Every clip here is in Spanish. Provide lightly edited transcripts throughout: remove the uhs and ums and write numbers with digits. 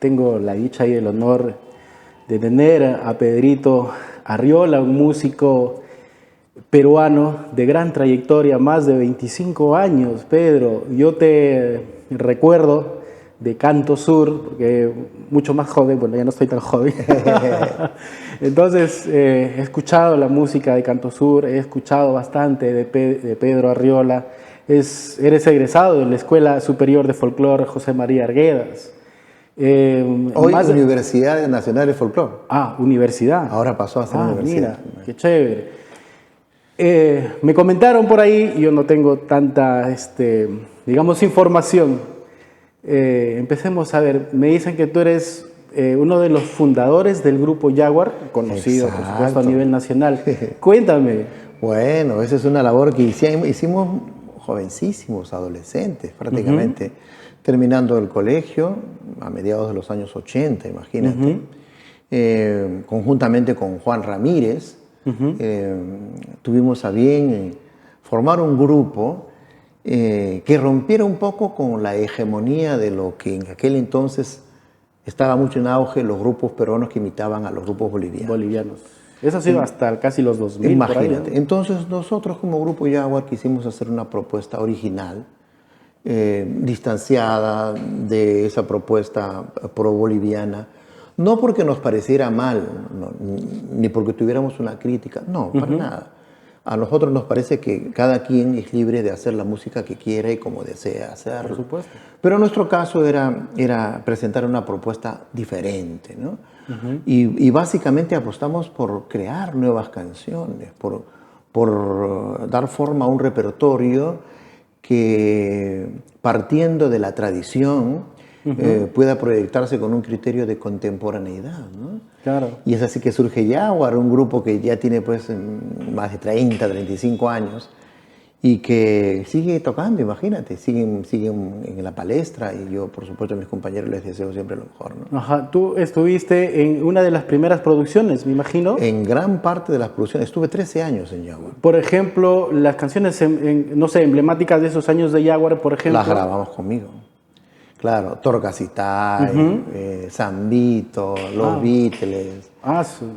tengo la dicha y el honor de tener a Pedrito Arriola, un músico peruano de gran trayectoria, más de 25 años. Pedro, yo te recuerdo de Canto Sur, porque mucho más joven, bueno, ya no estoy tan joven. Entonces, he escuchado la música de Canto Sur, he escuchado bastante de Pedro Arriola. Eres egresado de la Escuela Superior de Folclore José María Arguedas. Hoy Universidad Nacional de Folclore. Ah, universidad. Ahora pasó a ser universidad. Mira, qué chévere. Me comentaron por ahí, y yo no tengo tanta, digamos, información. Empecemos a ver, me dicen que tú eres uno de los fundadores del grupo Jaguar, conocido, por supuesto, a nivel nacional. Cuéntame. Bueno, esa es una labor que hicimos jovencísimos, adolescentes prácticamente, terminando el colegio a mediados de los años 80, imagínate, conjuntamente con Juan Ramírez, tuvimos a bien formar un grupo que rompiera un poco con la hegemonía de lo que en aquel entonces estaba mucho en auge, los grupos peruanos que imitaban a los grupos bolivianos. Eso ha sido hasta casi los 2000. Imagínate. Por ahí, ¿no? Entonces nosotros como Grupo Jaguar quisimos hacer una propuesta original, distanciada de esa propuesta pro-boliviana, no porque nos pareciera mal, no, ni porque tuviéramos una crítica, no, para nada. A nosotros nos parece que cada quien es libre de hacer la música que quiera y como desea hacerlo. Por supuesto. Pero nuestro caso era presentar una propuesta diferente, ¿no? Y básicamente apostamos por crear nuevas canciones, por dar forma a un repertorio que, partiendo de la tradición, pueda proyectarse con un criterio de contemporaneidad, ¿no? Claro. Y es así que surge Jaguar, un grupo que ya tiene pues más de 30, 35 años y que sigue tocando, imagínate, siguen en la palestra, y yo, por supuesto, a mis compañeros les deseo siempre lo mejor, ¿no? Ajá, tú estuviste en una de las primeras producciones, me imagino. En gran parte de las producciones, estuve 13 años en Jaguar. Por ejemplo, las canciones, no sé, emblemáticas de esos años de Jaguar, por ejemplo. Las grabamos conmigo. Claro, Torcasitay, Zambito, los Beatles,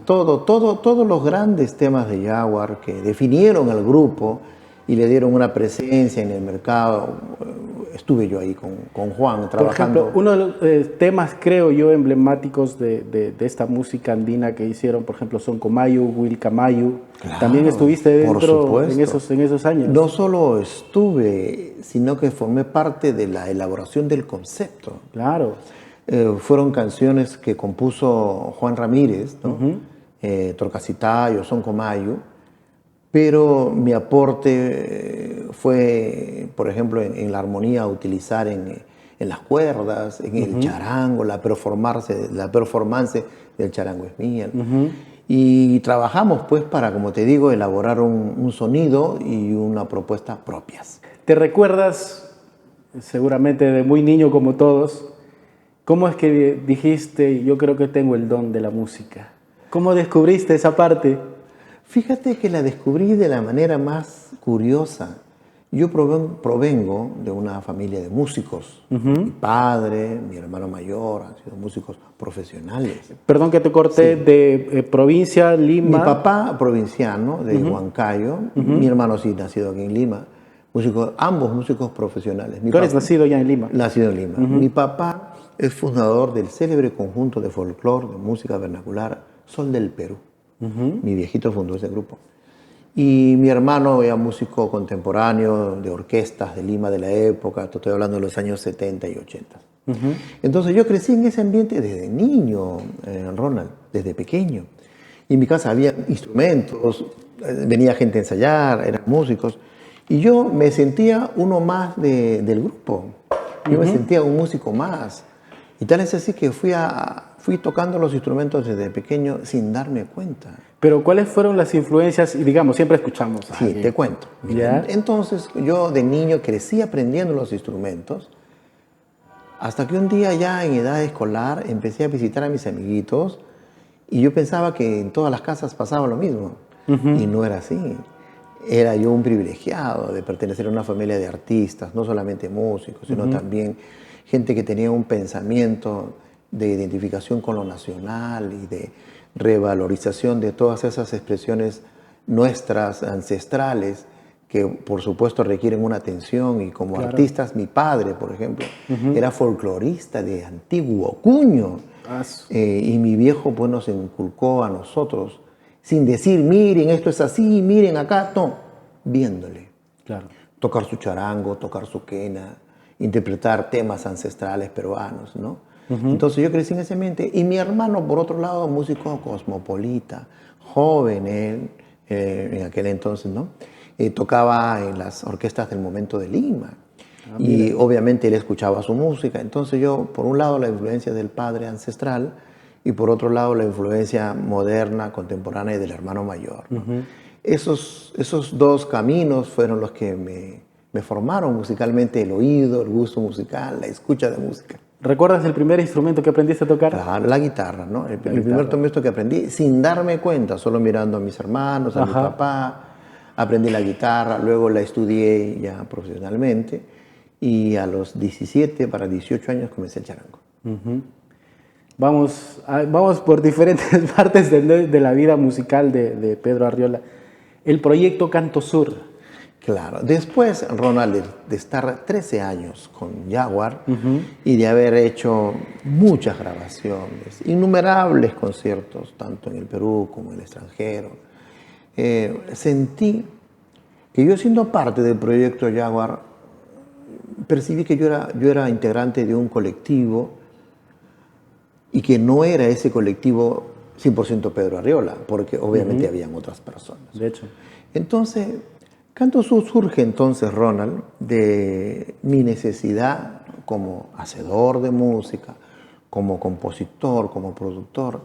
todos los grandes temas de Jaguar que definieron al grupo y le dieron una presencia en el mercado. Estuve yo ahí con Juan trabajando. Por ejemplo, uno de los temas, creo yo, emblemáticos de esta música andina que hicieron, por ejemplo, Son Comayu, Wilcamayu. Claro, también estuviste dentro en esos años. No solo estuve, sino que formé parte de la elaboración del concepto. Claro. Fueron canciones que compuso Juan Ramírez, ¿no? Torcasitay o Son Comayu. Pero mi aporte fue, por ejemplo, en la armonía, a utilizar en las cuerdas, en el charango, la performance del charango es mía. Y trabajamos pues para, como te digo, elaborar un sonido y una propuesta propias. ¿Te recuerdas, seguramente de muy niño como todos, cómo es que dijiste, yo creo que tengo el don de la música? ¿Cómo descubriste esa parte? Fíjate que la descubrí de la manera más curiosa. Yo provengo de una familia de músicos. Mi padre, mi hermano mayor han sido músicos profesionales. Perdón que te corté, sí. De provincia, Lima. Mi papá provinciano, de Huancayo. Mi hermano sí, nacido aquí en Lima. Ambos músicos profesionales. ¿Tú eres nacido ya en Lima? Nacido en Lima. Mi papá es fundador del célebre conjunto de folclore, de música vernacular, Sol del Perú. Mi viejito fundó ese grupo. Y mi hermano era músico contemporáneo de orquestas de Lima de la época, te estoy hablando de los años 70 y 80. Entonces yo crecí en ese ambiente desde niño, Ronald, desde pequeño. Y en mi casa había instrumentos, venía gente a ensayar, eran músicos. Y yo me sentía uno más del grupo. Yo me sentía un músico más. Y tal es así que fui tocando los instrumentos desde pequeño sin darme cuenta. Pero ¿cuáles fueron las influencias? Y digamos, siempre escuchamos. Sí, te cuento. Mira, entonces yo de niño crecí aprendiendo los instrumentos hasta que un día ya en edad escolar empecé a visitar a mis amiguitos y yo pensaba que en todas las casas pasaba lo mismo. Y no era así. Era yo un privilegiado de pertenecer a una familia de artistas, no solamente músicos, sino también gente que tenía un pensamiento de identificación con lo nacional y de revalorización de todas esas expresiones nuestras, ancestrales, que por supuesto requieren una atención. Y como artistas, mi padre, por ejemplo, era folclorista de antiguo cuño. Y mi viejo pues nos inculcó a nosotros, sin decir, miren, esto es así, miren acá, no, viéndole. Claro. Tocar su charango, tocar su quena, interpretar temas ancestrales peruanos, ¿no? Entonces yo crecí en ese ambiente. Y mi hermano, por otro lado, músico cosmopolita, joven él, en aquel entonces, ¿no? Tocaba en las orquestas del momento de Lima. Y obviamente él escuchaba su música. Entonces yo, por un lado, la influencia del padre ancestral y por otro lado, la influencia moderna, contemporánea del hermano mayor, ¿no? Esos dos caminos fueron los que me formaron musicalmente: el oído, el gusto musical, la escucha de música. ¿Recuerdas el primer instrumento que aprendiste a tocar? Claro, la guitarra, ¿no? El primer instrumento que aprendí sin darme cuenta, solo mirando a mis hermanos, a mi papá. Aprendí la guitarra, luego la estudié ya profesionalmente y a los 17 para 18 años comencé el charango. Vamos por diferentes partes de la vida musical de Pedro Arriola. El proyecto Canto Sur. Claro. Después, Ronald, de estar 13 años con Jaguar y de haber hecho muchas grabaciones, innumerables conciertos, tanto en el Perú como en el extranjero, sentí que yo, siendo parte del proyecto Jaguar, percibí que yo era integrante de un colectivo y que no era ese colectivo 100% Pedro Arriola, porque obviamente habían otras personas. De hecho. Entonces, Canto Sur surge entonces, Ronald, de mi necesidad como hacedor de música, como compositor, como productor,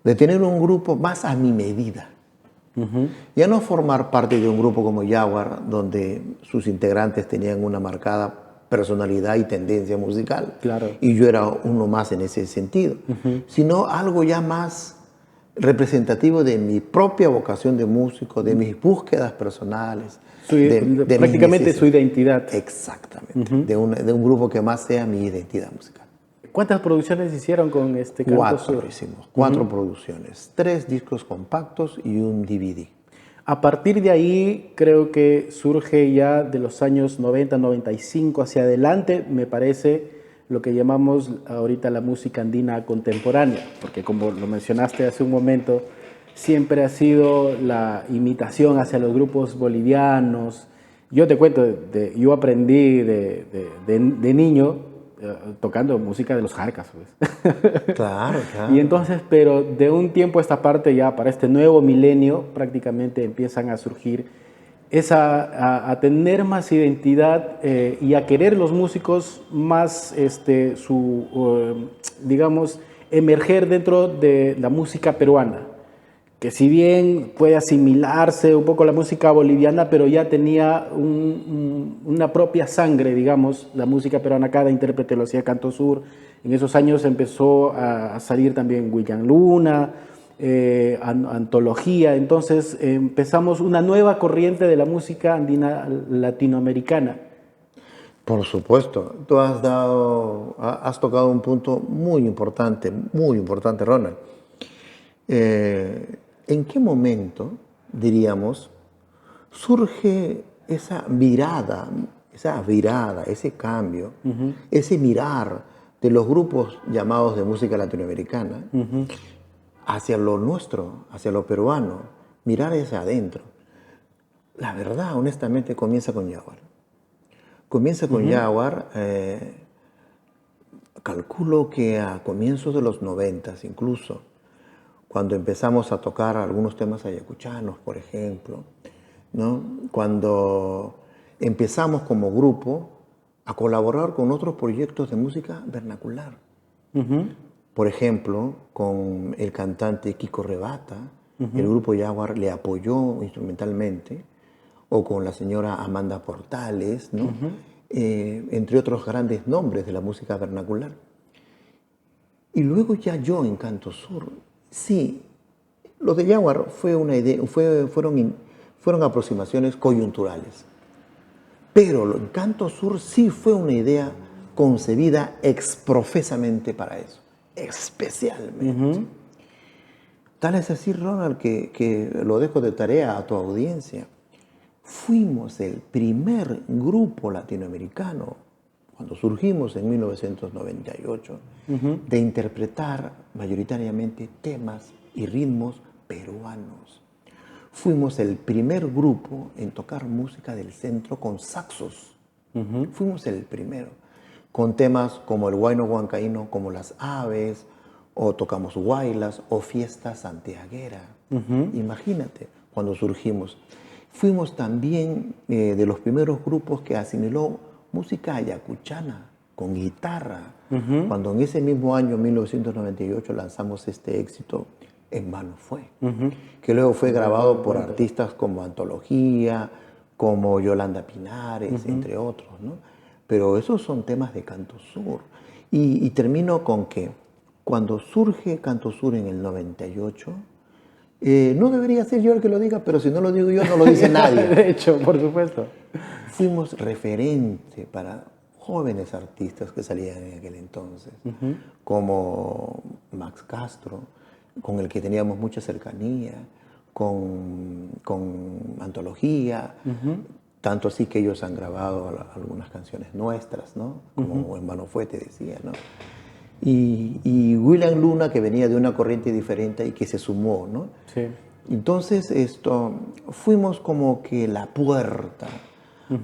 de tener un grupo más a mi medida. Ya no formar parte de un grupo como Jaguar, donde sus integrantes tenían una marcada personalidad y tendencia musical. Claro. Y yo era uno más en ese sentido. Sino algo ya más representativo de mi propia vocación de músico, de mis búsquedas personales. Prácticamente su identidad. Exactamente. De un grupo que más sea mi identidad musical. ¿Cuántas producciones hicieron con este Canto Sur? 4 hicimos, 4 producciones, 3 discos compactos y un DVD. A partir de ahí, creo que surge ya de los años 90, 95 hacia adelante, me parece, lo que llamamos ahorita la música andina contemporánea, porque como lo mencionaste hace un momento, siempre ha sido la imitación hacia los grupos bolivianos. Yo te cuento, yo aprendí de niño tocando música de los Jarcas, pues. Claro, claro. Y entonces, pero de un tiempo a esta parte, ya para este nuevo milenio, prácticamente empiezan a surgir a tener más identidad y a querer los músicos más, digamos, emerger dentro de la música peruana, que si bien puede asimilarse un poco a la música boliviana, pero ya tenía una propia sangre, digamos, la música peruana. Cada intérprete lo hacía Canto Sur. En esos años empezó a salir también William Luna, Antología. Entonces empezamos una nueva corriente de la música andina latinoamericana. Por supuesto. Tú has tocado un punto muy importante, Ronald. ¿En qué momento, diríamos, surge esa virada, ese cambio, ese mirar de los grupos llamados de música latinoamericana hacia lo nuestro, hacia lo peruano, mirar hacia adentro? La verdad, honestamente, comienza con Jaguar. Jaguar, calculo que a comienzos de los 90 incluso, cuando empezamos a tocar algunos temas ayacuchanos, por ejemplo, ¿no? Cuando empezamos como grupo a colaborar con otros proyectos de música vernacular. Por ejemplo, con el cantante Kiko Rebata, el grupo Jaguar le apoyó instrumentalmente, o con la señora Amanda Portales, ¿no? Entre otros grandes nombres de la música vernacular. Y luego ya yo en Canto Sur, sí, lo de Jaguar fue una idea, fueron aproximaciones coyunturales. Pero en Canto Sur sí fue una idea concebida exprofesamente para eso. especialmente. Tal es así, Ronald, que lo dejo de tarea a tu audiencia. Fuimos el primer grupo latinoamericano, cuando surgimos en 1998, de interpretar mayoritariamente temas y ritmos peruanos. Fuimos el primer grupo en tocar música del centro con saxos. Fuimos el primero, con temas como el huayno huancaíno, como las aves, o tocamos guaylas, o fiesta santiaguera. Imagínate, cuando surgimos. Fuimos también de los primeros grupos que asimiló música ayacuchana, con guitarra, cuando en ese mismo año, 1998, lanzamos este éxito, En Vano Fue, que luego fue grabado por artistas como Antología, como Yolanda Pinares, entre otros, ¿no? Pero esos son temas de Canto Sur. Y termino con que cuando surge Canto Sur en el 98, no debería ser yo el que lo diga, pero si no lo digo yo, no lo dice nadie. De hecho, por supuesto. Fuimos referente para jóvenes artistas que salían en aquel entonces, como Max Castro, con el que teníamos mucha cercanía, con Antología, tanto así que ellos han grabado algunas canciones nuestras, ¿no? Como En Vano Fue, te decía, ¿no? Y William Luna, que venía de una corriente diferente y que se sumó, ¿no? Sí. Entonces, fuimos como que la puerta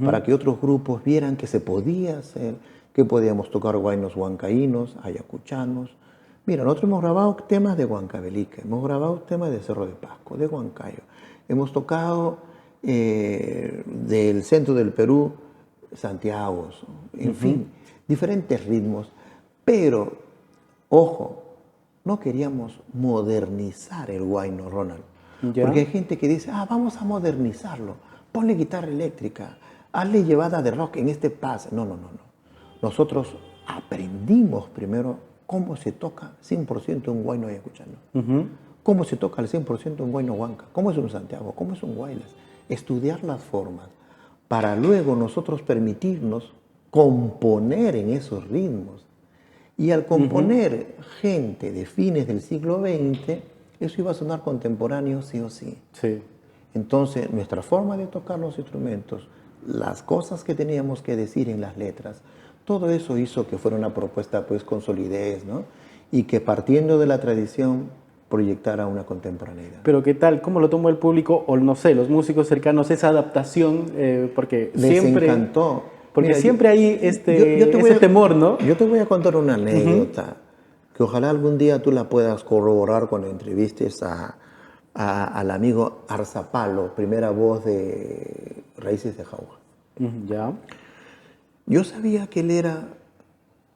para que otros grupos vieran que se podía hacer, que podíamos tocar huaynos huancaínos, ayacuchanos. Mira, nosotros hemos grabado temas de Huancavelica, hemos grabado temas de Cerro de Pasco, de Huancayo. Hemos tocado del centro del Perú, Santiago, en fin, diferentes ritmos. Pero, ojo, no queríamos modernizar el huayno, Ronald. ¿Ya? Porque hay gente que dice, vamos a modernizarlo, ponle guitarra eléctrica, hazle llevada de rock en este pase. No. Nosotros aprendimos primero cómo se toca 100% un huayno ayacuchano, cómo se toca al 100% un huayno huanca, cómo es un Santiago, cómo es un guaylas. Estudiar las formas para luego nosotros permitirnos componer en esos ritmos. Y al componer gente de fines del siglo XX, eso iba a sonar contemporáneo sí o sí. Sí. Entonces, nuestra forma de tocar los instrumentos, las cosas que teníamos que decir en las letras, todo eso hizo que fuera una propuesta pues con solidez, ¿no? Y que partiendo de la tradición proyectara una contemporaneidad. Pero ¿qué tal? ¿Cómo lo tomó el público? O no sé, los músicos cercanos, esa adaptación, porque Les siempre... encantó. Porque Mira, siempre hay ese a, temor, ¿no? Yo te voy a contar una anécdota que ojalá algún día tú la puedas corroborar cuando entrevistes al amigo Arzapalo, primera voz de Raíces de Jauja. Ya. Yo sabía que él era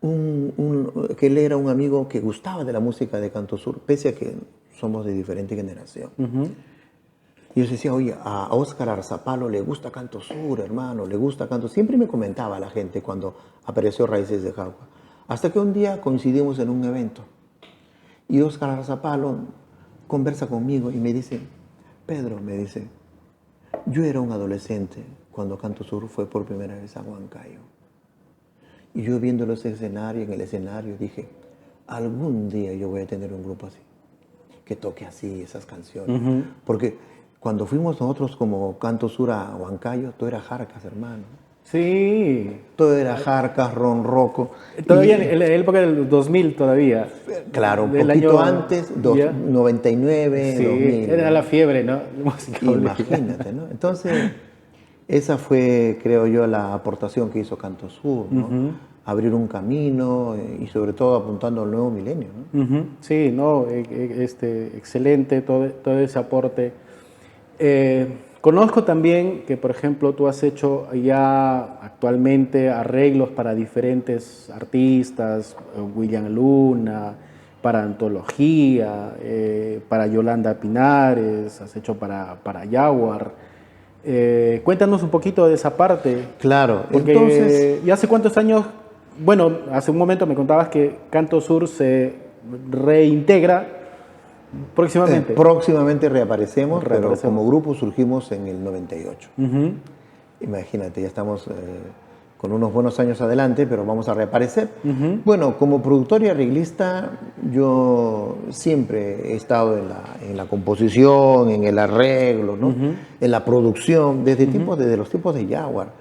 un amigo que gustaba de la música de Canto Sur, pese a que somos de diferente generación. Y yo decía, oye, a Óscar Arzapalo le gusta Canto Sur, hermano, le gusta Canto Sur. Siempre me comentaba la gente cuando apareció Raíces de Jauja. Hasta que un día coincidimos en un evento. Y Óscar Arzapalo conversa conmigo y me dice, Pedro, me dice, yo era un adolescente cuando Canto Sur fue por primera vez a Huancayo. Y yo viéndolo en el escenario, dije, algún día yo voy a tener un grupo así, que toque así esas canciones. Porque cuando fuimos nosotros como Canto Sur a Huancayo, todo era jarcas, hermano. Sí. Todo era jarcas, ronroco. Todavía en la época del 2000 todavía. Claro, un Del poquito año, antes, 99, sí, 2000. era la fiebre, ¿no? Música Imagínate, ¿no? Entonces, esa fue, creo yo, la aportación que hizo Canto Sur, ¿no? Abrir un camino y sobre todo apuntando al nuevo milenio, ¿no? Sí, no, excelente todo ese aporte. Conozco también que, por ejemplo, tú has hecho ya actualmente arreglos para diferentes artistas, William Luna, para Antología, para Yolanda Pinares, has hecho para Jaguar. Cuéntanos un poquito de esa parte. Claro, Porque entonces... ¿y hace cuántos años? Bueno, hace un momento me contabas que Canto Sur se reintegra próximamente. Próximamente reaparecemos, pero como grupo surgimos en el 98. Imagínate, ya estamos con unos buenos años adelante, pero vamos a reaparecer. Bueno, como productor y arreglista, yo siempre he estado en la composición, en el arreglo, ¿no? En la producción, desde los tiempos de Jaguar.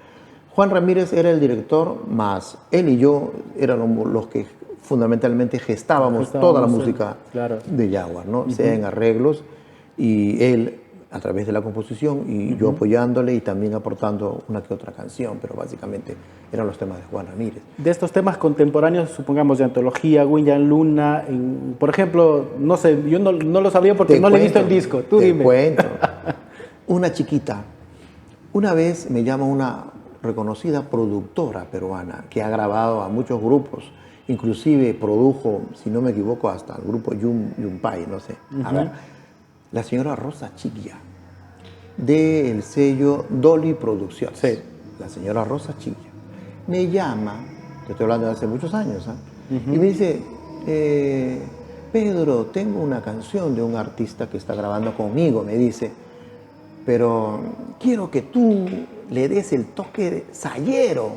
Juan Ramírez era el director, más él y yo éramos los que fundamentalmente gestábamos toda la música de Jaguar, ¿no? Sea en arreglos, y él a través de la composición, y yo apoyándole y también aportando una que otra canción, pero básicamente eran los temas de Juan Ramírez. De estos temas contemporáneos, supongamos de antología, William Luna, por ejemplo, no sé, yo no lo sabía porque no le he visto el disco, tú dime. Te cuento. Una chiquita. Una vez me llama una reconocida productora peruana que ha grabado a muchos grupos, inclusive produjo, si no me equivoco, hasta el grupo Yumpay, no sé. A ver, la señora Rosa Chiquia, del sello Dolly Producciones. Sí. La señora Rosa Chiquia me llama, te estoy hablando de hace muchos años, y me dice, Pedro, tengo una canción de un artista que está grabando conmigo, me dice, pero quiero que tú le des el toque sayero,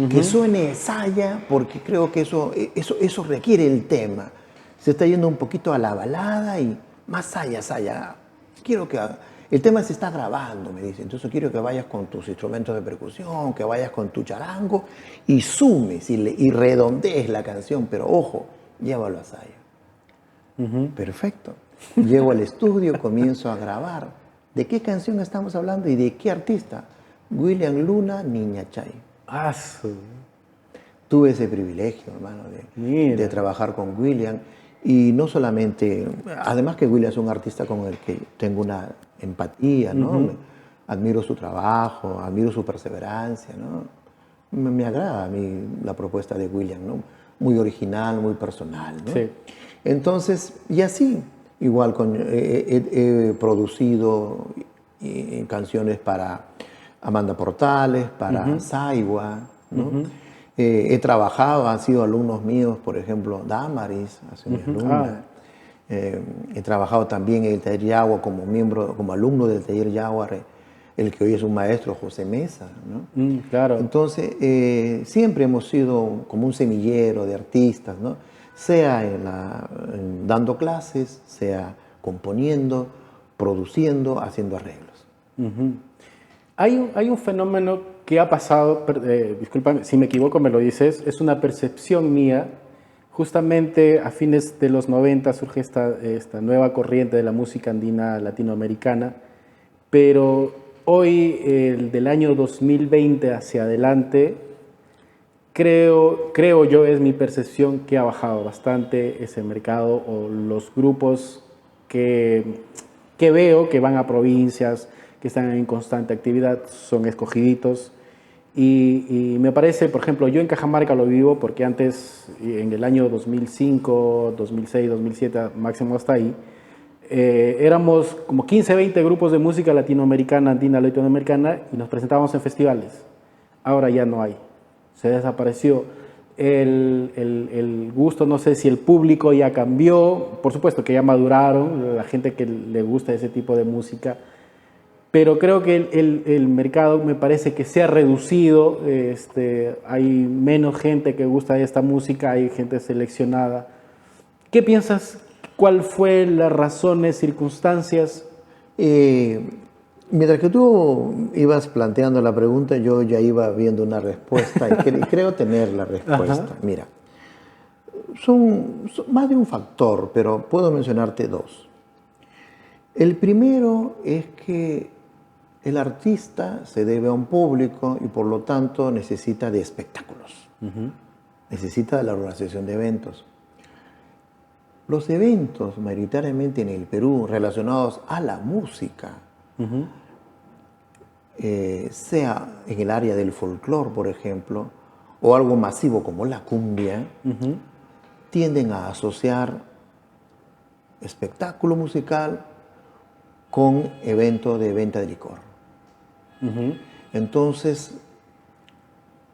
que suene saya, porque creo que eso requiere el tema. Se está yendo un poquito a la balada y más saya. Quiero que... El tema se está grabando, me dice, entonces quiero que vayas con tus instrumentos de percusión, que vayas con tu charango y sumes y redondees la canción, pero ojo, llévalo a saya. Perfecto. Llego al estudio, comienzo a grabar. ¿De qué canción estamos hablando y de qué artista? William Luna, Niña Chay. Tuve ese privilegio, hermano, de trabajar con William. Y no solamente, además que William es un artista con el que tengo una empatía, ¿no? Admiro su trabajo, admiro su perseverancia, ¿no? Me agrada a mí la propuesta de William, ¿no? Muy original, muy personal, ¿no? Sí. Entonces, y así, igual he producido canciones para Amanda Portales, para Saiwa, ¿no? He trabajado, han sido alumnos míos, por ejemplo, Damaris, hace mi alumna. He trabajado también en el taller Jaguar como alumno del taller Jaguar, el que hoy es un maestro, José Mesa, ¿no? Claro. Entonces, siempre hemos sido como un semillero de artistas, ¿no? Sea dando clases, sea componiendo, produciendo, haciendo arreglos. Hay un fenómeno que ha pasado, discúlpame, si me equivoco me lo dices, es una percepción mía. Justamente a fines de los 90 surge esta nueva corriente de la música andina latinoamericana, pero hoy, del año 2020 hacia adelante, creo yo, es mi percepción, que ha bajado bastante ese mercado, o los grupos que veo que van a provincias, que están en constante actividad, son escogiditos. Y me parece, por ejemplo, yo en Cajamarca lo vivo porque antes, en el año 2005, 2006, 2007, máximo hasta ahí, éramos como 15, 20 grupos de música latinoamericana, andina latinoamericana, y nos presentábamos en festivales. Ahora ya no hay, se desapareció. El gusto, no sé si el público ya cambió, por supuesto que ya maduraron, la gente que le gusta ese tipo de música, pero creo que el mercado me parece que se ha reducido, hay menos gente que gusta de esta música, hay gente seleccionada. ¿Qué piensas? ¿Cuál fue las razones, circunstancias? Mientras que tú ibas planteando la pregunta, yo ya iba viendo una respuesta y creo tener la respuesta. Mira, son más de un factor, pero puedo mencionarte dos. El primero es que el artista se debe a un público y por lo tanto necesita de espectáculos, necesita de la organización de eventos. Los eventos mayoritariamente en el Perú relacionados a la música, sea en el área del folclore, por ejemplo, o algo masivo como la cumbia, tienden a asociar espectáculo musical con evento de venta de licor. Entonces,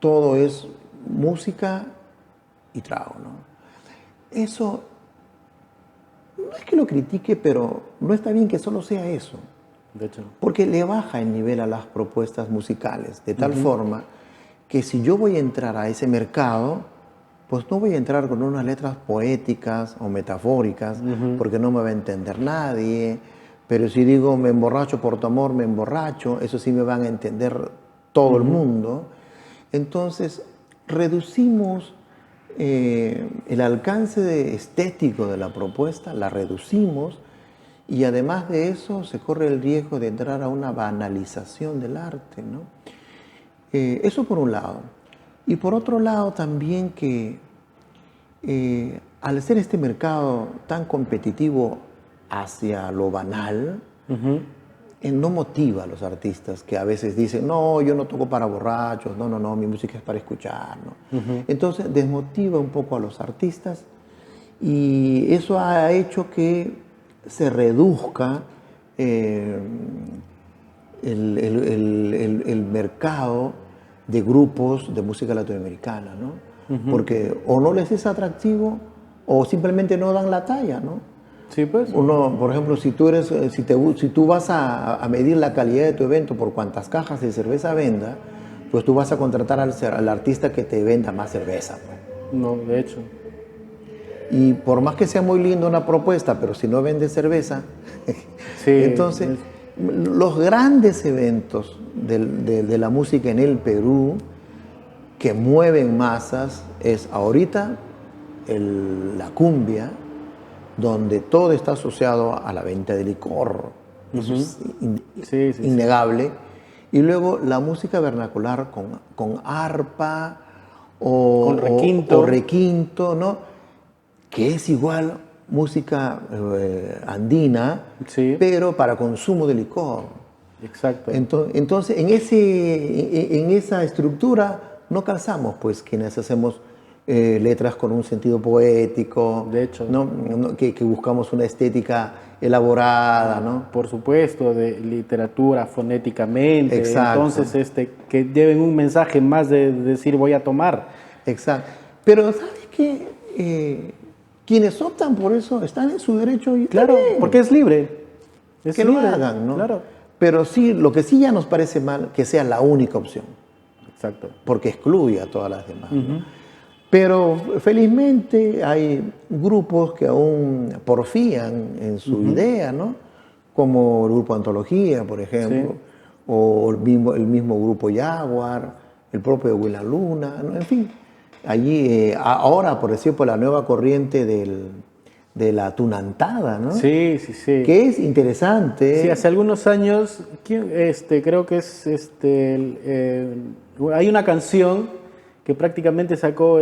todo es música y trago, ¿no? Eso, no es que lo critique, pero no está bien que solo sea eso. De hecho. Porque le baja el nivel a las propuestas musicales, de tal forma que si yo voy a entrar a ese mercado, pues no voy a entrar con unas letras poéticas o metafóricas, porque no me va a entender nadie. Pero si digo me emborracho por tu amor, me emborracho, eso sí me van a entender todo el mundo. Entonces, reducimos el alcance estético de la propuesta, la reducimos, y además de eso se corre el riesgo de entrar a una banalización del arte, ¿no? Eso por un lado. Y por otro lado también que al ser este mercado tan competitivo hacia lo banal, no motiva a los artistas que a veces dicen, no, yo no toco para borrachos, no, no, no, mi música es para escuchar, ¿no? Entonces desmotiva un poco a los artistas y eso ha hecho que se reduzca el mercado de grupos de música latinoamericana, ¿no? Porque o no les es atractivo o simplemente no dan la talla, ¿no? Sí, pues. Uno, por ejemplo, si tú vas a medir la calidad de tu evento por cuántas cajas de cerveza venda, pues tú vas a contratar al artista que te venda más cerveza, pues. No, de hecho. Y por más que sea muy linda una propuesta, pero si no vende cerveza, Sí, entonces los grandes eventos de la música en el Perú que mueven masas es ahorita la cumbia, donde todo está asociado a la venta de licor, eso es innegable, y luego la música vernacular con arpa con requinto. o requinto, ¿no? Que es igual música andina, pero para consumo de licor. Exacto. Entonces, en esa estructura no calzamos, pues, quienes hacemos letras con un sentido poético, de hecho, ¿no? Que buscamos una estética elaborada, ¿no? Por supuesto, de literatura fonéticamente. Exacto. Entonces, que lleven un mensaje más de decir voy a tomar. Exacto. Pero ¿sabes qué? Quienes optan por eso están en su derecho. Y claro, porque es libre. Que lo hagan, ¿no? Claro. Pero sí, lo que sí ya nos parece mal, que sea la única opción. Exacto. Porque excluye a todas las demás, ¿no? Pero felizmente hay grupos que aún porfían en su idea, ¿no? Como el grupo Antología, por ejemplo, o el mismo grupo Jaguar, el propio Huila Luna, ¿no? En fin, allí, ahora, por decir, por la nueva corriente de la tunantada, ¿no? Sí, sí, sí. Que es interesante. Sí, hace algunos años, creo que es, hay una canción que prácticamente sacó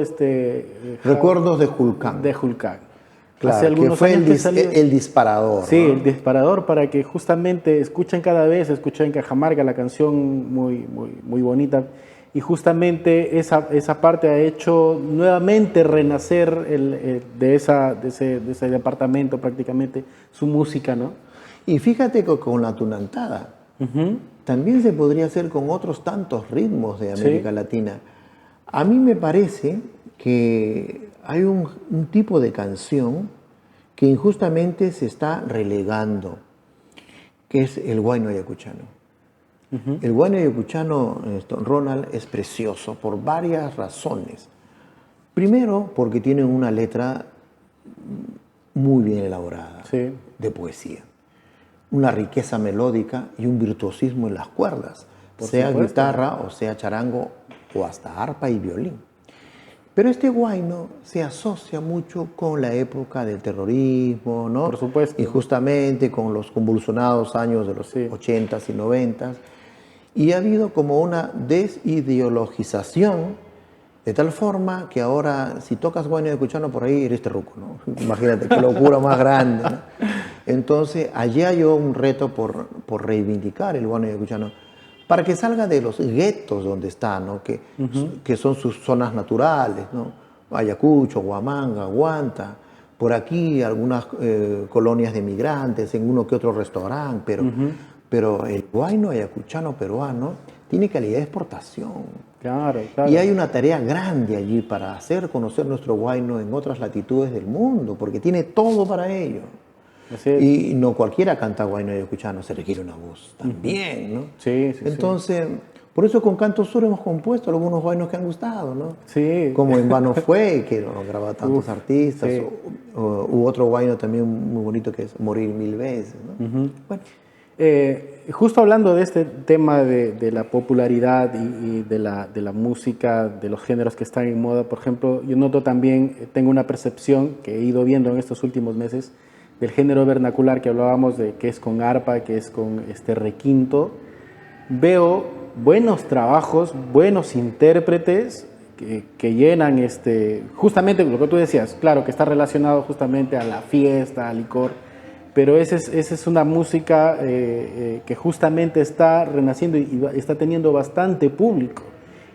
Recuerdos de Julcán. De Julcán. Claro, hace algunos que fue años el disparador. Sí, ¿no? el disparador para que justamente escuchen en Cajamarca la canción muy, muy, muy bonita. Y justamente esa parte ha hecho nuevamente renacer de ese departamento prácticamente su música, ¿no? Y fíjate que con la tunantada también se podría hacer con otros tantos ritmos de América Latina. A mí me parece que hay un tipo de canción que injustamente se está relegando, que es el huayno ayacuchano. El huayno ayacuchano, Ronald, es precioso por varias razones. Primero, porque tiene una letra muy bien elaborada, de poesía. Una riqueza melódica y un virtuosismo en las cuerdas, sea guitarra o sea charango o hasta arpa y violín. Pero este huayno se asocia mucho con la época del terrorismo, ¿no? Por supuesto. Y justamente con los convulsionados años de los 80s y 90s. Y ha habido como una desideologización, de tal forma que ahora, si tocas huayno ayacuchano por ahí, eres terruco, ¿no? Imagínate qué locura más grande, ¿no? Entonces, allí hay un reto por reivindicar el huayno ayacuchano, para que salga de los guetos donde está, ¿no? Que son sus zonas naturales, ¿no? Ayacucho, Huamanga, Guanta, por aquí algunas colonias de migrantes, en uno que otro restaurante, pero el huayno ayacuchano peruano tiene calidad de exportación. Claro, claro. Y hay una tarea grande allí para hacer conocer nuestro huayno en otras latitudes del mundo, porque tiene todo para ello. Y no cualquiera canta huayno ayacuchano, se requiere una voz también, ¿no? Sí, sí. Entonces, Por eso con Canto Sur hemos compuesto algunos buenos que han gustado, ¿no? Sí. Como En Vano Fue, que no graba tantos artistas, sí. u otro guayno también muy bonito que es Morir Mil Veces, ¿no? Bueno. Justo hablando de este tema de la popularidad y de la música, de los géneros que están en moda, por ejemplo, yo noto también, tengo una percepción que he ido viendo en estos últimos meses del género vernacular que hablábamos de que es con arpa, que es con requinto. Veo buenos trabajos, buenos intérpretes que llenan justamente lo que tú decías, claro que está relacionado justamente a la fiesta, al licor, pero esa es una música que justamente está renaciendo y está teniendo bastante público.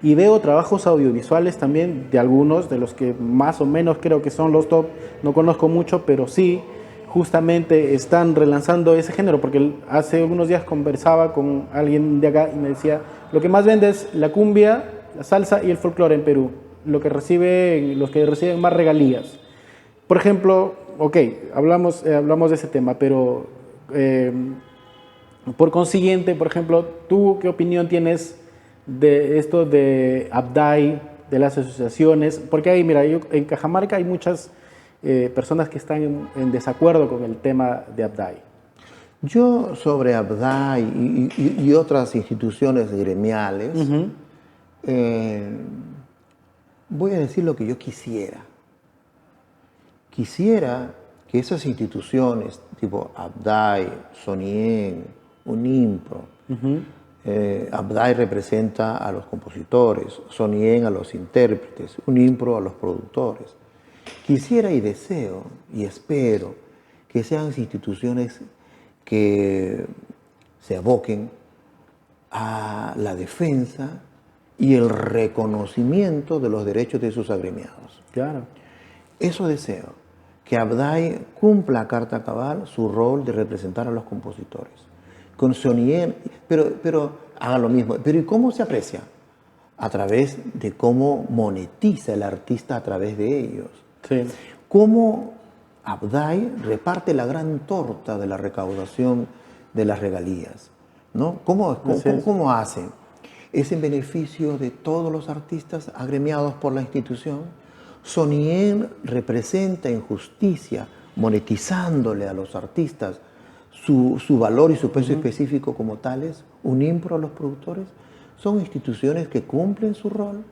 Y veo trabajos audiovisuales también de algunos, de los que más o menos creo que son los top, no conozco mucho, pero sí, justamente están relanzando ese género, porque hace unos días conversaba con alguien de acá y me decía, lo que más vende es la cumbia, la salsa y el folclore en Perú, los que reciben más regalías. Por ejemplo, ok, hablamos de ese tema, pero por consiguiente, por ejemplo, ¿tú qué opinión tienes de esto de Abday, de las asociaciones? Porque ahí, mira, en Cajamarca hay muchas personas que están en desacuerdo con el tema de Abday. Yo sobre Abday y otras instituciones gremiales, voy a decir lo que yo quisiera. Quisiera que esas instituciones tipo Abday, Sonien, Unimpro, Abday representa a los compositores, Sonien a los intérpretes, Unimpro a los productores. Quisiera y deseo y espero que sean instituciones que se aboquen a la defensa y el reconocimiento de los derechos de sus agremiados. Claro. Eso deseo, que Abday cumpla a carta cabal su rol de representar a los compositores. Con Sonien, pero haga lo mismo. Pero ¿y cómo se aprecia? A través de cómo monetiza el artista a través de ellos. Sí. Cómo Abday reparte la gran torta de la recaudación de las regalías, ¿no? ¿Cómo hace? Es en beneficio de todos los artistas agremiados por la institución. Sonien representa en justicia, monetizándole a los artistas su valor y su peso específico como tales. Unimpro a los productores. Son instituciones que cumplen su rol,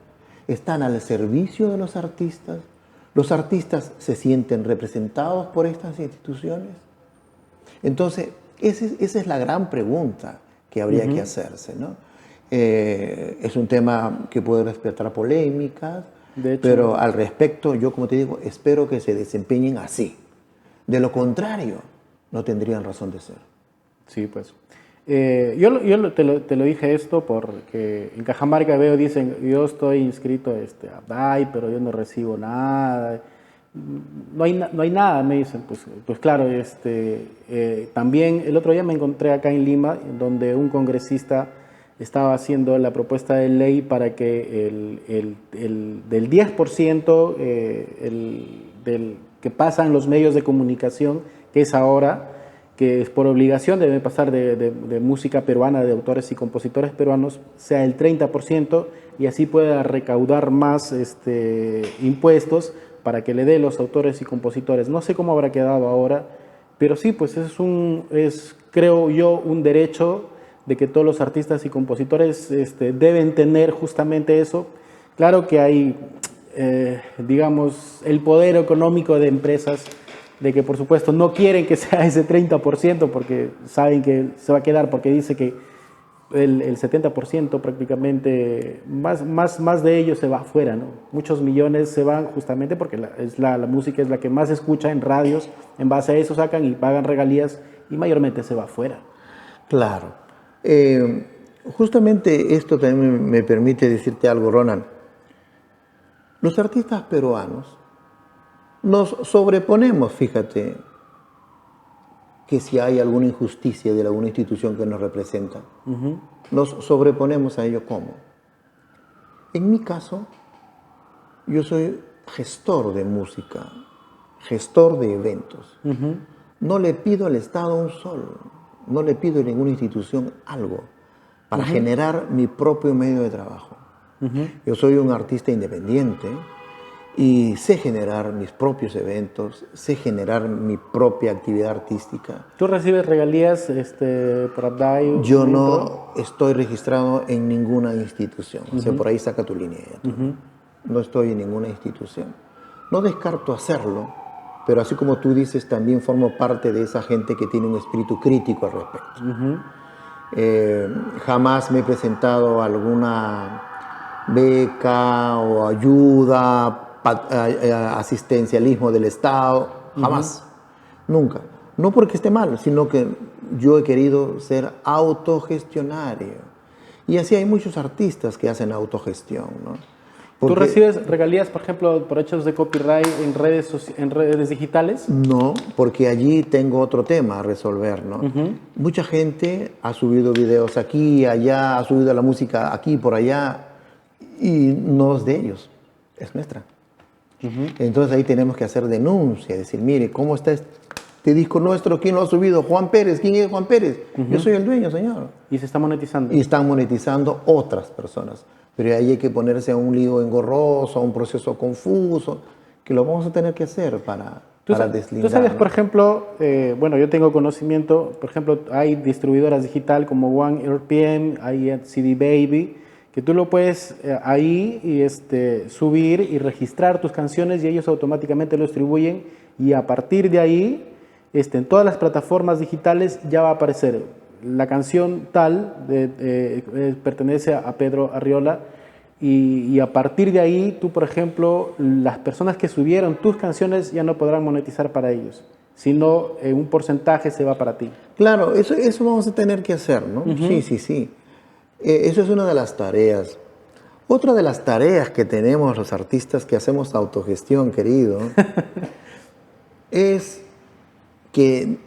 están al servicio de los artistas se sienten representados por estas instituciones. Entonces, esa es la gran pregunta que habría que hacerse, ¿no? Es un tema que puede respetar polémicas, pero al respecto, yo como te digo, espero que se desempeñen así. De lo contrario, no tendrían razón de ser. Sí, pues. Yo te lo dije esto porque en Cajamarca dicen, yo estoy inscrito a Abday, pero yo no recibo nada. No hay nada, me dicen. Pues claro, también el otro día me encontré acá en Lima, donde un congresista estaba haciendo la propuesta de ley para que del 10% que pasan los medios de comunicación, que es ahora, que por obligación debe pasar de música peruana, de autores y compositores peruanos, sea el 30% y así pueda recaudar más impuestos para que le dé los autores y compositores. No sé cómo habrá quedado ahora, pero sí, pues es creo yo, un derecho de que todos los artistas y compositores deben tener justamente eso. Claro que hay, digamos, el poder económico de empresas de que por supuesto no quieren que sea ese 30% porque saben que se va a quedar, porque dice que el 70% prácticamente, más de ellos se va afuera, ¿no? Muchos millones se van justamente porque la música es la que más se escucha en radios, en base a eso sacan y pagan regalías y mayormente se va afuera. Claro. Justamente esto también me permite decirte algo, Ronan. Los artistas peruanos nos sobreponemos, fíjate, que si hay alguna injusticia de alguna institución que nos representa, nos sobreponemos a ello. ¿Cómo? En mi caso, yo soy gestor de música, gestor de eventos. No le pido al Estado un sol, no le pido a ninguna institución algo. para generar mi propio medio de trabajo. Yo soy un artista independiente y sé generar mis propios eventos, sé generar mi propia actividad artística. ¿Tú recibes regalías por Abdai? Yo no estoy registrado en ninguna institución. O sea, por ahí saca tu línea. No estoy en ninguna institución. No descarto hacerlo, pero así como tú dices, también formo parte de esa gente que tiene un espíritu crítico al respecto. Jamás me he presentado a alguna beca o ayuda, asistencialismo del Estado, jamás, nunca. No porque esté mal, sino que yo he querido ser autogestionario. Y así hay muchos artistas que hacen autogestión, ¿no? ¿Tú recibes regalías, por ejemplo, por hechos de copyright en redes digitales? No, porque allí tengo otro tema a resolver, ¿no? Mucha gente ha subido videos aquí, allá, ha subido la música aquí, por allá, y no es de ellos, es nuestra. Entonces ahí tenemos que hacer denuncia, decir, mire, ¿cómo está este disco nuestro? ¿Quién lo ha subido? Juan Pérez. ¿Quién es Juan Pérez? Yo soy el dueño, señor. Y se está monetizando. Y están monetizando otras personas. Pero ahí hay que ponerse a un lío engorroso, a un proceso confuso, que lo vamos a tener que hacer para deslindar. Tú sabes, ¿no? Por ejemplo, bueno, yo tengo conocimiento, por ejemplo, hay distribuidoras digital como One RPM, hay CD Baby, que tú lo puedes ahí y subir y registrar tus canciones y ellos automáticamente lo distribuyen y a partir de ahí, en todas las plataformas digitales ya va a aparecer la canción tal, pertenece a Pedro Arriola y a partir de ahí tú, por ejemplo, las personas que subieron tus canciones ya no podrán monetizar para ellos, sino un porcentaje se va para ti. Claro, eso vamos a tener que hacer, ¿no? Sí. Eso es una de las tareas. Otra de las tareas que tenemos los artistas que hacemos autogestión, querido, es que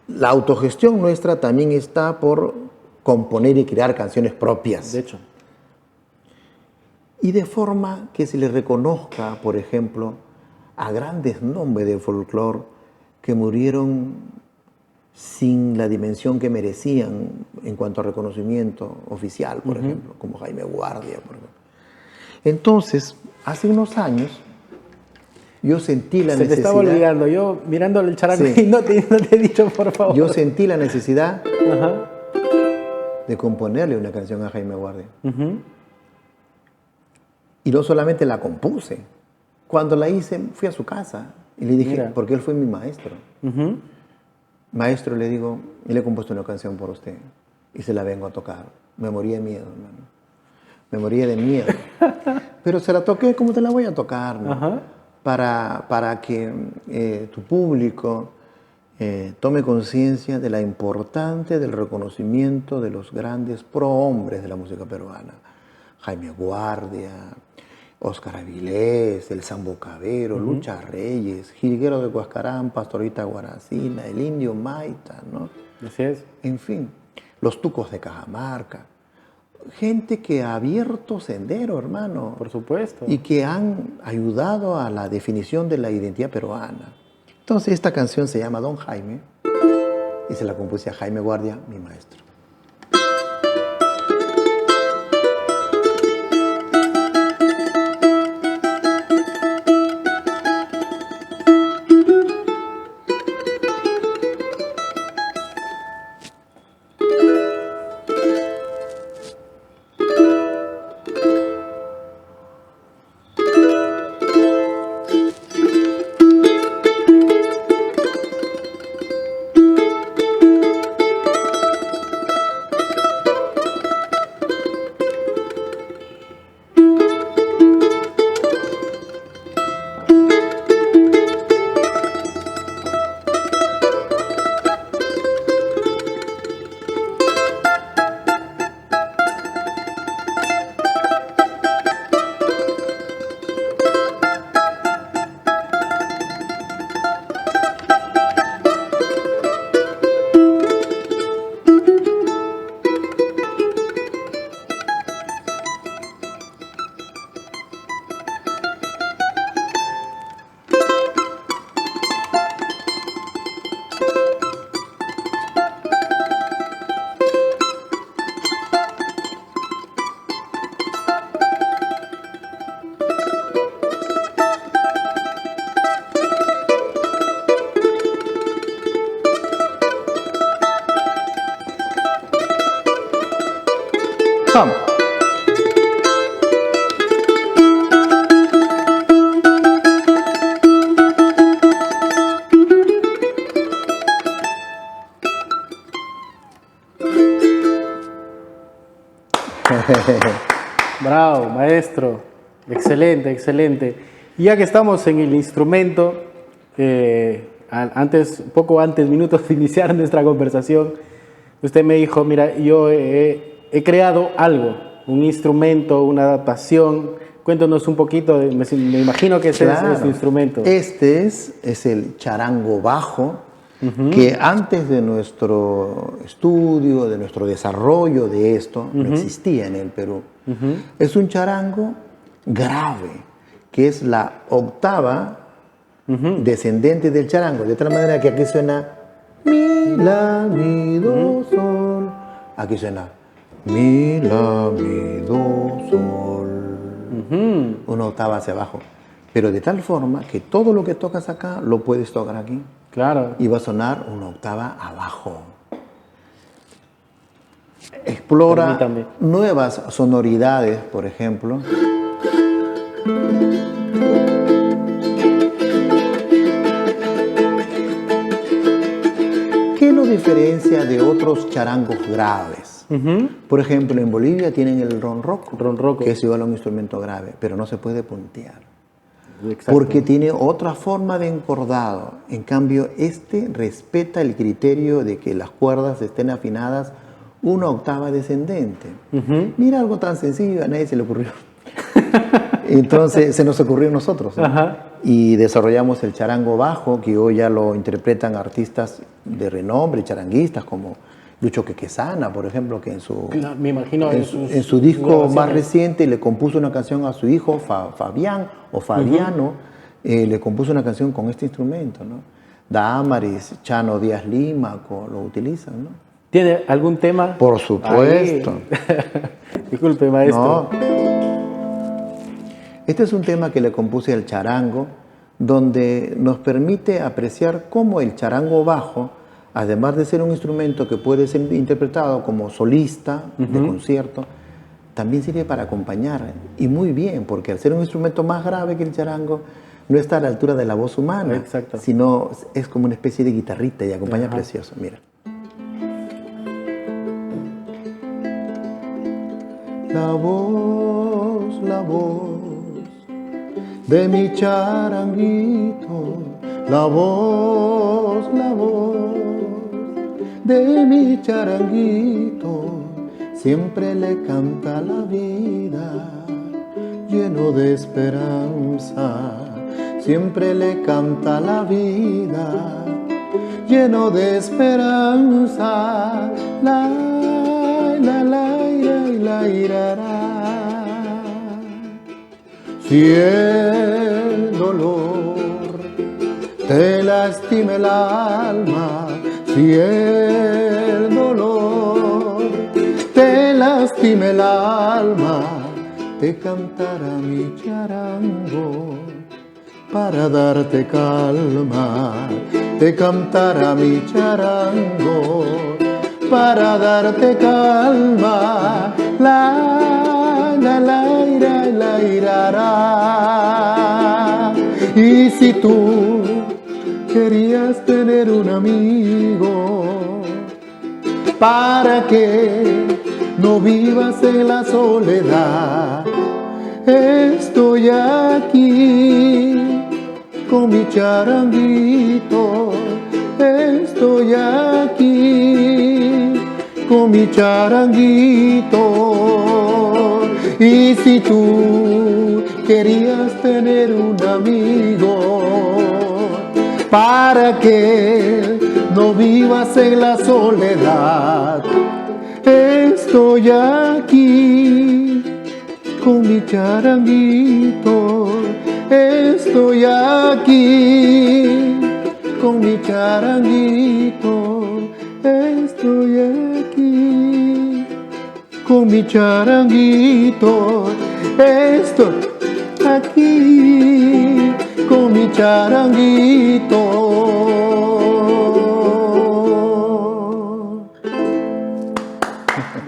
la autogestión nuestra también está por componer y crear canciones propias. De hecho. Y de forma que se le reconozca, por ejemplo, a grandes nombres del folclore que murieron sin la dimensión que merecían en cuanto a reconocimiento oficial, por ejemplo, como Jaime Guardia, por ejemplo. Entonces, hace unos años, yo sentí la necesidad... Se te estaba olvidando, yo mirándole el charango y no te he dicho, por favor. Yo sentí la necesidad de componerle una canción a Jaime Guardia. Y no solamente la compuse. Cuando la hice, fui a su casa y le dije, porque él fue mi maestro. Maestro, le digo, y le he compuesto una canción por usted y se la vengo a tocar. Me moría de miedo, hermano. Me moría de miedo. Pero se la toqué, ¿cómo te la voy a tocar? ¿No? Para que tu público tome conciencia de la importancia del reconocimiento de los grandes prohombres de la música peruana. Jaime Guardia, Óscar Avilés, el Sambo Cabero, Lucha Reyes, Jilguero de Huascarán, Pastorita Guaracina, el Indio Maita, ¿no? Así es. En fin, los Tucos de Cajamarca. Gente que ha abierto sendero, hermano. Por supuesto. Y que han ayudado a la definición de la identidad peruana. Entonces, esta canción se llama Don Jaime y se la compuse a Jaime Guardia, mi maestro. Vamos. Bravo, maestro. Excelente, excelente. Y ya que estamos en el instrumento, poco antes, minutos de iniciar nuestra conversación, usted me dijo, mira, yo he creado algo, un instrumento, una adaptación. Cuéntanos un poquito, me imagino que ese es ese instrumento. Este es el charango bajo, que antes de nuestro estudio, de nuestro desarrollo de esto, no existía en el Perú. Es un charango grave, que es la octava descendente del charango, de tal manera que aquí suena mi, la, mi, do, sol. Aquí suena mi, la, mi, do, sol. Una octava hacia abajo. Pero de tal forma que todo lo que tocas acá lo puedes tocar aquí. Claro. Y va a sonar una octava abajo. Explora nuevas sonoridades, por ejemplo. ¿Qué lo diferencia de otros charangos graves? Por ejemplo, en Bolivia tienen el ronroco, que es igual a un instrumento grave, pero no se puede puntear. Exacto. Porque tiene otra forma de encordado. En cambio, este respeta el criterio de que las cuerdas estén afinadas una octava descendente. Mira, algo tan sencillo, a nadie se le ocurrió. Entonces se nos ocurrió a nosotros, ¿no? Y desarrollamos el charango bajo, que hoy ya lo interpretan artistas de renombre, charanguistas como Lucho Quequesana, por ejemplo, que en su disco más reciente le compuso una canción a su hijo Fabián o Fabiano, le compuso una canción con este instrumento, ¿no? Damaris, Chano Díaz Límaco lo utilizan, ¿no? ¿Tiene algún tema? Por supuesto. Disculpe, maestro. No. Este es un tema que le compuse al charango, donde nos permite apreciar cómo el charango bajo, además de ser un instrumento que puede ser interpretado como solista de concierto, también sirve para acompañar. Y muy bien, porque al ser un instrumento más grave que el charango, no está a la altura de la voz humana, sino es como una especie de guitarrita y acompaña precioso. Mira. La voz de mi charanguito, la voz de mi charanguito, siempre le canta la vida, lleno de esperanza, siempre le canta la vida, lleno de esperanza, la irará. Si el dolor te lastima el alma, si el dolor te lastima el alma, te cantará mi charango para darte calma, te cantará mi charango para darte calma, la irará. Y si tú querías tener un amigo para que no vivas en la soledad, estoy aquí con mi charanguito, estoy aquí con mi charanguito. Y si tú querías tener un amigo para que no vivas en la soledad, estoy aquí con mi charanguito, estoy aquí con mi charanguito, estoy aquí con mi charanguito, estoy aquí con mi charanguito.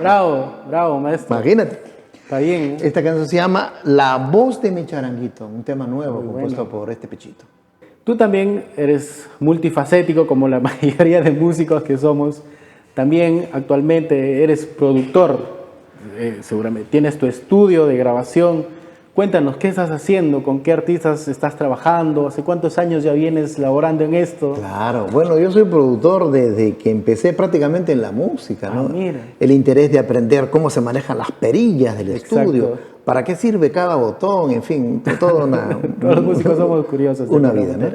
Bravo, bravo, maestro. Imagínate. Está bien, ¿eh? Esta canción se llama La voz de mi charanguito, un tema nuevo Muy compuesto bueno. por este Pechito. Tú también eres multifacético, como la mayoría de músicos que somos. También actualmente eres productor. Seguramente tienes tu estudio de grabación. Cuéntanos, ¿qué estás haciendo? ¿Con qué artistas estás trabajando? ¿Hace cuántos años ya vienes laborando en esto? Claro, bueno, yo soy productor desde que empecé prácticamente en la música, ¿no? Mira. El interés de aprender cómo se manejan las perillas del Exacto. estudio, para qué sirve cada botón, en fin, toda una... Todos los músicos somos curiosos. Una vida, ¿no?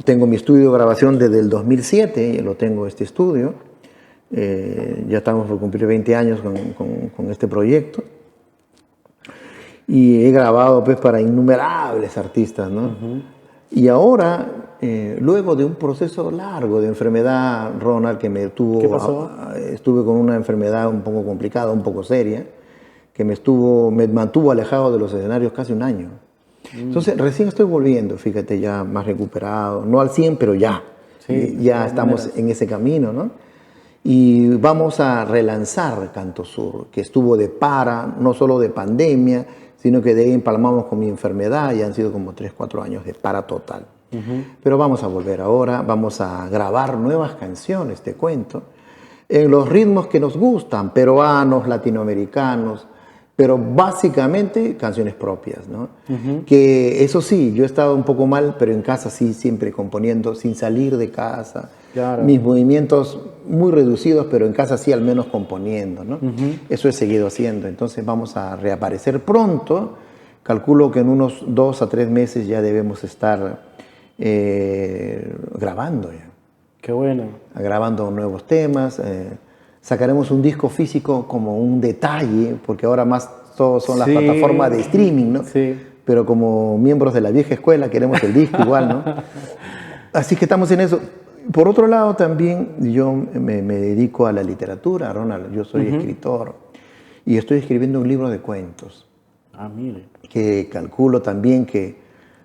Tengo mi estudio de grabación desde el 2007, lo tengo este estudio. Ya estamos por cumplir 20 años con este proyecto. Y he grabado pues para innumerables artistas, ¿no? Y ahora, luego de un proceso largo de enfermedad, Ronald, que me tuvo... ¿Qué pasó? Estuve con una enfermedad un poco complicada, un poco seria, que me mantuvo alejado de los escenarios casi un año. Entonces, recién estoy volviendo, fíjate, ya más recuperado, no al 100, pero ya. Sí, Ya estamos en ese camino, ¿no? Y vamos a relanzar Canto Sur, que estuvo de para, no solo de pandemia, sino que de ahí empalmamos con mi enfermedad y han sido como 3, 4 años de para total. Pero vamos a volver ahora, vamos a grabar nuevas canciones, te cuento, en los ritmos que nos gustan, peruanos, latinoamericanos, pero básicamente canciones propias, ¿no? Que eso sí, yo he estado un poco mal, pero en casa sí, siempre componiendo, sin salir de casa. Claro. Mis movimientos muy reducidos, pero en casa sí al menos componiendo, ¿no? Eso he seguido haciendo. Entonces vamos a reaparecer pronto. Calculo que en unos 2 a 3 meses ya debemos estar grabando ya. Qué bueno. Grabando nuevos temas. Sacaremos un disco físico como un detalle, porque ahora más todos son las plataformas de streaming, ¿no? Sí. Pero como miembros de la vieja escuela queremos el disco igual, ¿no? Así que estamos en eso. Por otro lado, también yo me dedico a la literatura, Ronald. Yo soy escritor y estoy escribiendo un libro de cuentos. Ah, mire. Que calculo también que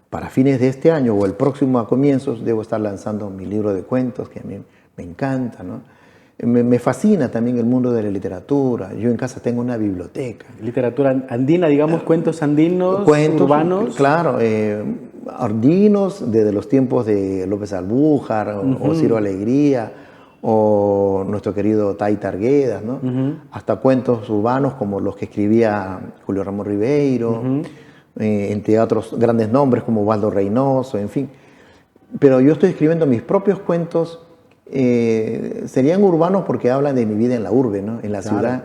para fines de este año o el próximo a comienzos debo estar lanzando mi libro de cuentos, que a mí me encanta, ¿no? Me fascina también el mundo de la literatura. Yo en casa tengo una biblioteca. Literatura andina, digamos, cuentos andinos, Cuentos urbanos. Claro, andinos desde los tiempos de López Albújar o Ciro Alegría o nuestro querido Taita Arguedas, ¿no? Hasta cuentos urbanos como los que escribía Julio Ramón Ribeiro, entre otros grandes nombres como Waldo Reynoso, en fin. Pero yo estoy escribiendo mis propios cuentos. Serían urbanos porque hablan de mi vida en la urbe, ¿no? En la ciudad.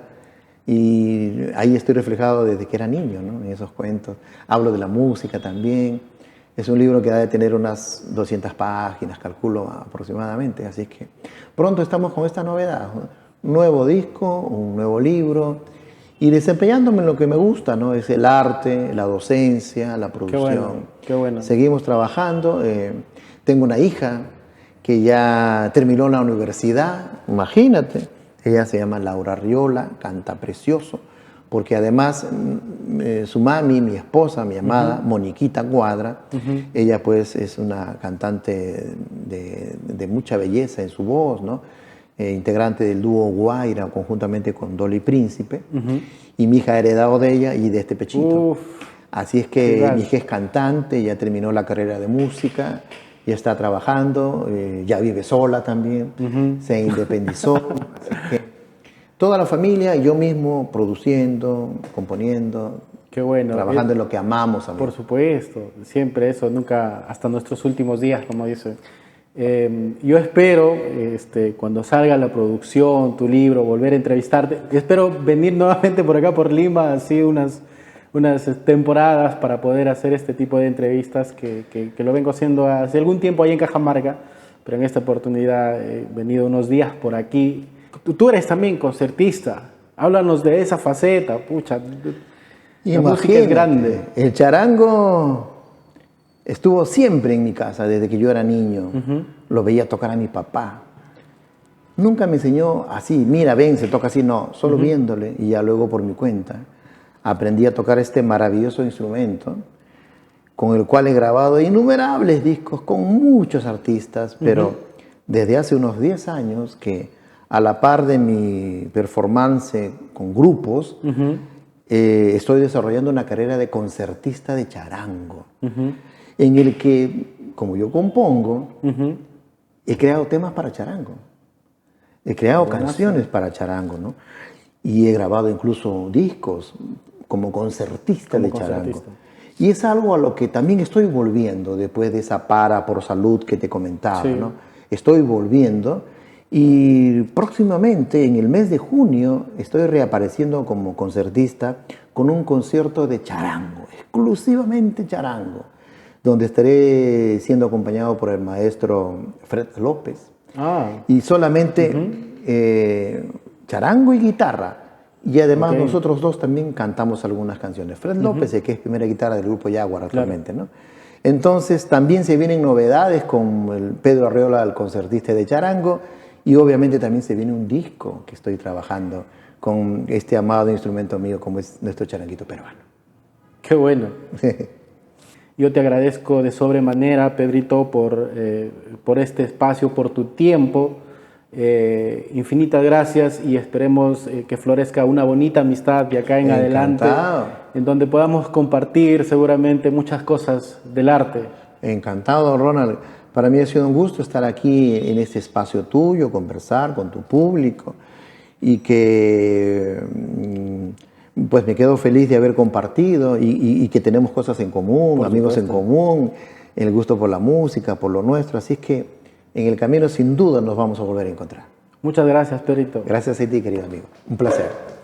Y ahí estoy reflejado desde que era niño, ¿no? En esos cuentos. Hablo de la música también. Es un libro que ha de tener unas 200 páginas, calculo aproximadamente. Así es que pronto estamos con esta novedad. Un nuevo disco, un nuevo libro. Y desempeñándome en lo que me gusta, ¿no? Es el arte, la docencia, la producción. Qué bueno, qué bueno. Seguimos trabajando. Tengo una hija que ya terminó la universidad, imagínate. Ella se llama Laura Arriola, canta precioso, porque además su mami, mi esposa, mi amada, Moniquita Cuadra, ella pues es una cantante de mucha belleza en su voz, ¿no? Integrante del dúo Guaira, conjuntamente con Dolly Príncipe, y mi hija ha heredado de ella y de este Pechito. Uf, así es que mi hija es cantante, ya terminó la carrera de música, ya está trabajando, ya vive sola también, se independizó. Así que toda la familia, yo mismo produciendo, componiendo, qué bueno. trabajando en lo que amamos. Por supuesto, siempre eso, nunca, hasta nuestros últimos días, como dice. Yo espero, cuando salga la producción, tu libro, volver a entrevistarte. Espero venir nuevamente por acá, por Lima, así unas temporadas para poder hacer este tipo de entrevistas que lo vengo haciendo hace algún tiempo ahí en Cajamarca, pero en esta oportunidad he venido unos días por aquí. Tú eres también concertista, háblanos de esa faceta, pucha, la música es grande. El charango estuvo siempre en mi casa desde que yo era niño, lo veía tocar a mi papá. Nunca me enseñó así, mira, ven, se toca así, no, solo viéndole y ya luego por mi cuenta. Aprendí a tocar este maravilloso instrumento, con el cual he grabado innumerables discos con muchos artistas, pero desde hace unos 10 años que a la par de mi performance con grupos, estoy desarrollando una carrera de concertista de charango, en el que, como yo compongo, he creado temas para charango, he creado canciones para charango, ¿no? Y he grabado incluso discos como concertista de charango. Y es algo a lo que también estoy volviendo después de esa para por salud que te comentaba, ¿no? Estoy volviendo y próximamente, en el mes de junio, estoy reapareciendo como concertista con un concierto de charango, exclusivamente charango, donde estaré siendo acompañado por el maestro Fred López. Y solamente charango y guitarra. Y además nosotros dos también cantamos algunas canciones. Fred López, que es primera guitarra del grupo Jaguar actualmente, ¿no? Entonces también se vienen novedades con el Pedro Arriola, el concertista de charango, y obviamente también se viene un disco que estoy trabajando con este amado instrumento mío como es nuestro charanguito peruano. ¡Qué bueno! Yo te agradezco de sobremanera, Pedrito, por este espacio, por tu tiempo. Infinitas gracias y esperemos que florezca una bonita amistad de acá en adelante, en donde podamos compartir seguramente muchas cosas del arte. Encantado, Ronald. Para mí ha sido un gusto estar aquí en este espacio tuyo, conversar con tu público y que pues me quedo feliz de haber compartido y que tenemos cosas en común, amigos en común, el gusto por la música, por lo nuestro. Así es que en el camino sin duda nos vamos a volver a encontrar. Muchas gracias, Pedrito. Gracias a ti, querido amigo. Un placer.